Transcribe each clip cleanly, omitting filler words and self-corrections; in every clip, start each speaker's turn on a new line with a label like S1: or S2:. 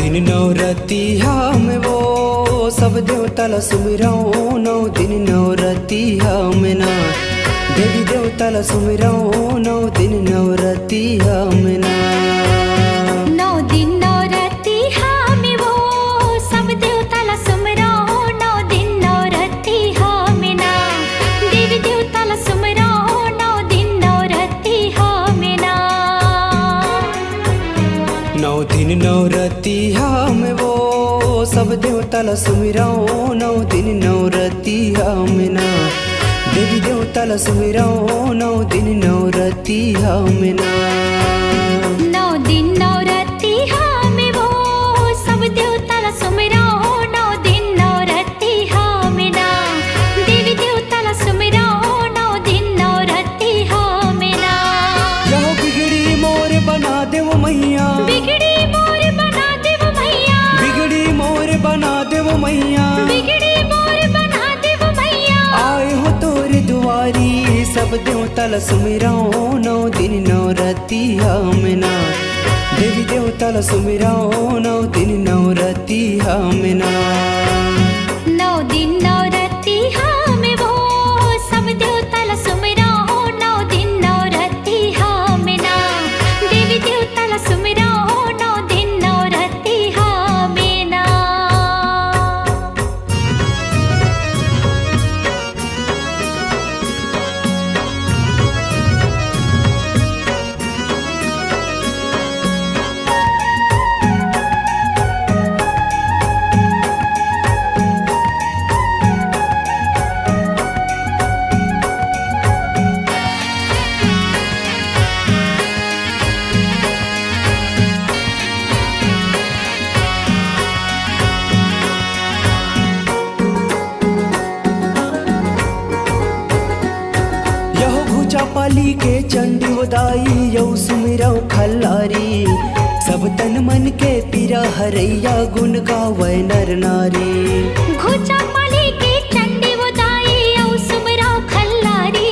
S1: दिन नौ रतिया में वो सब देवता ला सुमिरऊं। 9 दिन 9 रतिया में ना देवी देवता ला सुमिरऊं। 9 दिन 9 रतिया में ना
S2: 9 दिन 9 रतिया में वो सब देवता ला सुमिरऊं। 9 दिन 9 रतिया में ना देवी देवता ला सुमिरऊं। 9 दिन 9 रतिया में ना
S1: 9 दिन 9 रतिया में वो सब देवता ला सुमिरऊं। 9 दिन 9 रतिया में ना देवी देवता ला सुमिरऊं। 9 दिन 9 रतिया में ना
S2: 9 दिन 9 रतिया में वो सब देवता ला सुमिरऊं। 9 दिन 9 रतिया में ना देवी देवता ला सुमिरऊं। 9 दिन 9 रतिया में ना
S1: यहो बिगड़ी मोर बना देव मैया।
S2: बिगड़ी मोर बना देव मैया।
S1: बिगड़ी मोर बना देव मैया।
S2: बिगड़ी मोर बना देव मैया।
S1: आए हो तोरे दुआरी सब देवता ला सुमिरऊं। 9 दिन 9 रतिया में ना देवी देवता ला सुमिरऊं। 9 दिन 9 रतिया में ना
S2: 9 दिन 9 रतिया में वो सब देवता ला सुमिरऊं। 9 दिन 9 रतिया में ना देवी देवता ला सुमिरऊं। 9 दिन 9 रतिया में ना
S1: पाली के चंडी उदाई यौ सुमिरऊ खल्लारी। सब तन मन के पीरा हरैया गुण गावे नर नारी।
S2: घुचा पाली के चंडी उदाई यौ सुमिरऊ खल्लारी।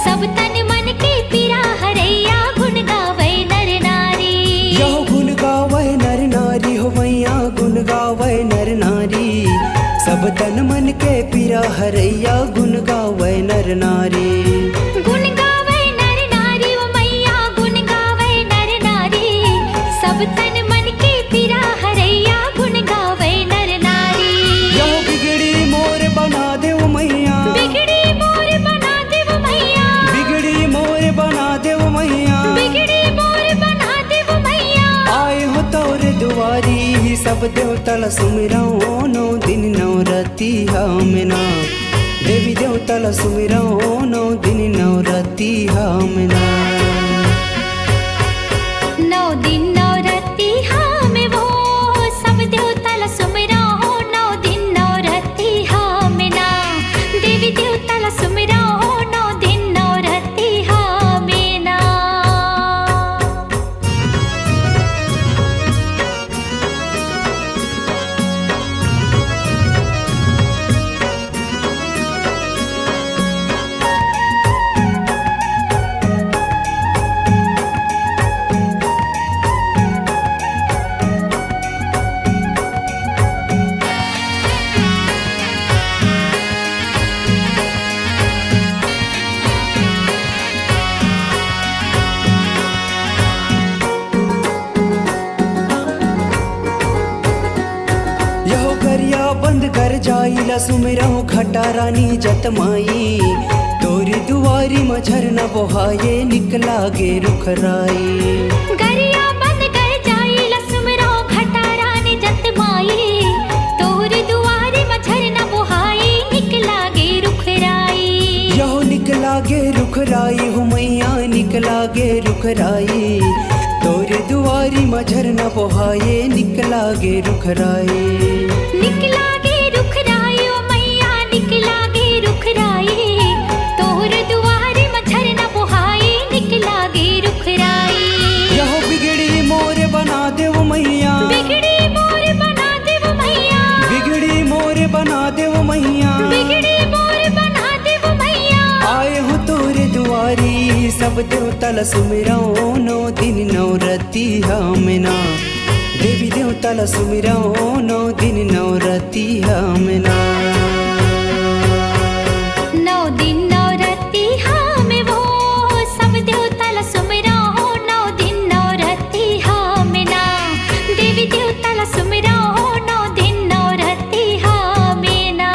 S2: सब तन मन के पीरा हरैया गुण गावे नर नारी।
S1: यह गुण गावे नर नारी हो मैया गुण गावे नर नारी। सब तन मन के पीरा हरैया गुण गावे नर नारी।
S2: गुण गावे नर नारी ओ मैया गुण गावे नर नारी। सब तन मन के पीरा हरैया गुण गावे नर नारी।
S1: यह बिगड़ी मोर बना देव मैया।
S2: बिगड़ी मोर बना देव मैया।
S1: बिगड़ी मोर बना देव मैया।
S2: बिगड़ी मोर बना देव मैया।
S1: आए हो तोरे दुआरी सब देवता ला सुमिरऊं। 9 दिन 9 रतिया में ना देवी देवता ला सुमिरऊं। 9 दिन 9 रतिया में ना
S2: 9 दिन 9 रतिया में वो सब देवता ला सुमिरऊं। 9 दिन 9 रतिया में ना देवी देवता ला सुमिरऊं। 9 दिन 9 रतिया में ना
S1: बंद कर जाइला सुमिरऊं घटा रानी जतमाई। तोरी दुआरी मझर न बोहाये निकला गे रुखराई।
S2: गरिया बंद कर जाइला सुमिरऊं घटा रानी जतमाई। तोरी दुआरी मझर न बोहाये निकला गे रुखराई।
S1: यहो निकला गे रुखराई हो मैया निकला गे रुखराई। तोरे दुआरी मझर न बोहाये निकला गे रुखराई।
S2: निकला गे रुखराई ओ मैया निकला गे रुखराई। तोर दुआरे मझर न बोहाई निकला गे रुखराई।
S1: यहो बिगड़ी मोर बना देव मैया।
S2: बिगड़ी मोर बना देव मैया।
S1: बिगड़ी मोर बना देव मैया।
S2: बिगड़ी मोर बना देव मैया।
S1: आए हो तोरे दुआरी सब देवता ला सुमिरऊं। 9 दिन 9 रतिया में ना देवी देवता ला सुमिरौ नौ दिन नौ रतिया में ना।
S2: नौ दिन नौ रतिया में वो सब देवता ला सुमिरौ नौ दिन नौ रतिया में ना। देवी देवता ला सुमिरौ नौ दिन नौ रतिया में ना।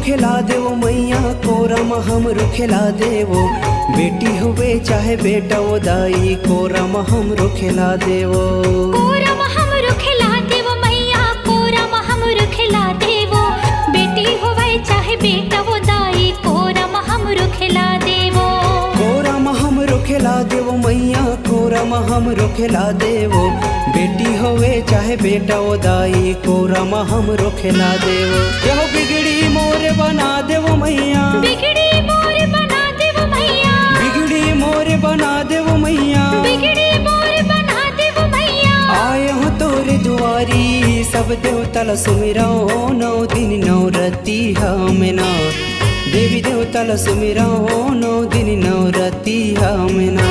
S1: खिला देवो मैया कोरम हमरो खिला देवो, बेटी होवे चाहे बेटा वो दाई कोरम हमरो खिला देवो।
S2: कोरम हमरो खिला देवो मैया कोरम हमरो खिला देवो, बेटी होवे चाहे बेटा वो दाई कोरम हमरो खिला देवो।
S1: कोरम हमरो खिला देवो मैया कोरम हमरो खिला देवो, बेटी होवे चाहे बेटा वो दाई कोरम हमरो खिला देवो। यहो बिगड़ी मोर बना देवो मैया,
S2: बिगड़ी मोर बना देवो मैया,
S1: बिगड़ी मोर बना देवो मैया,
S2: बिगड़ी मोर बना देवो मैया।
S1: आए हो तोरे दुआरी सब देवता ला सुमिरौ नौ दिन नौ रतिया में ना। देवी देवता ला सुमिरौ नौ दिन नौ रतिया में ना।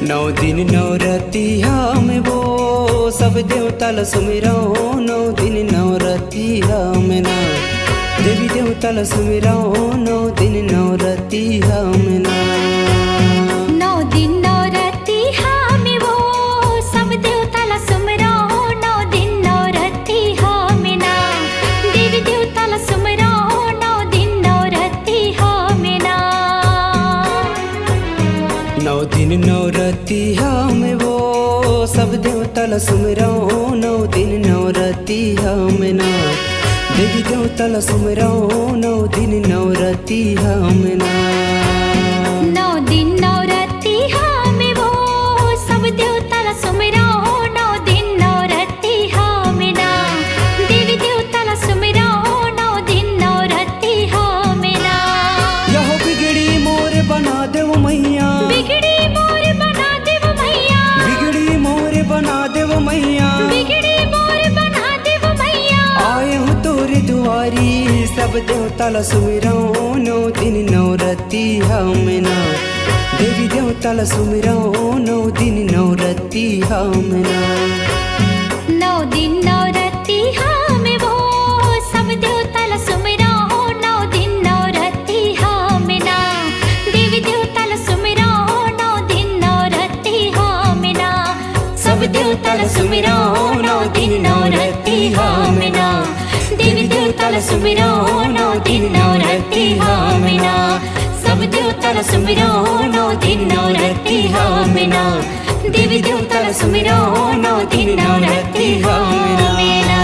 S1: नौ दिन नौ रतिया में वो सब देवता ला सुमिरौ नौ दिन नौ रतिया में ना। देवी देवता ला सुमिरौ नौ दिन नौ रतिया में ना।
S2: नौ दिन नौ रतिया में वो सब देवता ला सुमिरौ नौ दिन नौ रतिया में ना। देवी देवता ला सुमिरौ नौ दिन नौ रतिया में ना।
S1: नौ दिन नौ रतिया में वो सब देवता ला सुमिरौ नौ दिन नौ रतिया में ना। देवी देवता ला सुमिरौ नौ दिन नौ रतिया में ना।
S2: नौ दिन नौ रतिया में वो सब देवता ला सुमिरौ नौ दिन नौ रतिया में ना। देवी देवता ला सुमिरौ नौ दिन नौ रतिया में ना।
S1: यहो बिगड़ी मोर बना देवो मैया,
S2: बिगड़ी मोर बना देवो मैया,
S1: बिगड़ी मोर बना देवो मैया,
S2: बिगड़ी मोर बना देवो मैया।
S1: आए हो तोरे दुआरी सब देवता ला सुमिरौ नौ दिन नौ रतिया में ना। देवी देवता ला सुमिरौ नौ दिन नौ रतिया में ना।
S2: नौ दिन नौ रतिया में वो सब देवता ला सुमिरौ नौ दिन नौ रतिया में ना। देवी देवता ला सुमिरौ नौ दिन नौ रतिया में ना। सब देवता ला सुमिरौ नौ दिन नौ रतिया में ना। देवी देवता ला सुमिरौ नौ दिन नौ रतिया में ना। सब देवता ला सुमिरौ नौ दिन नौ रतिया में ना। देवी देवता ला सुमिरौ नौ दिन नौ रतिया में ना।